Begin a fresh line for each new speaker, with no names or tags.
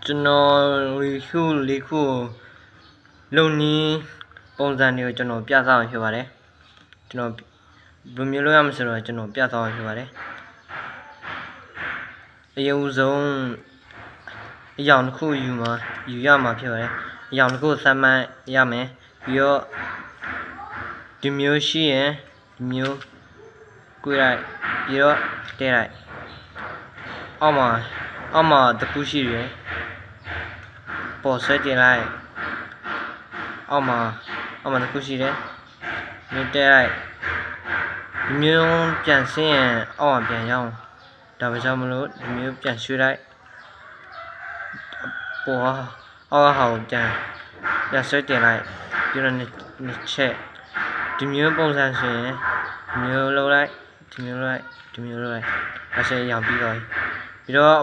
ကျွန်တော်ခုလေးခုလုံနီးပုံစံတွေကိုကျွန်တော်ပြသအောင်ဖြစ်ပါတယ်ကျွန်တော်ဘယ်မျိုးလုပ်ရမလဲဆိုတော့ကျွန်တော်ပြသအောင်ဖြစ်ပါတယ်အရင်ဆုံးအရောင်တစ်ခုယူရမှာဖြစ်ပါတယ်အရောင်တစ်ခုစမ်းမှတ်ရမယ်ပြီးတော့ဒီမျိုးရှိရင်ဒီမျိုးကိုယ်လိုက်ပြီးတော့တဲလိုက်အောက်မှာတစ်ခုရှိတယ်ပေါ်ဆွဲတင်လိုက်အောက်မှာတစ်ခုရှိတယ်မြင်တဲလိုက်ဒီမျိုးပြန်ဆင်းရင်အောက်မှာပြန်ရောက်ဒါပဲကြောင့်မလို့ဒီမျိုးပြန်ရွှေ့လိုက်ပေါ်အောက်ဟာကိုပြန်ဆွဲတင်လိုက်ပြီးတော့နှစ်ချက်ဒီမျိုးပုံစံဆိုရင်ဒီမျိုးလုပ်လိုက်ဒီမျိုးလုပ်လိုက်ဒါဆိုရင်ရောင်ပြီးတော့ပြီးတော့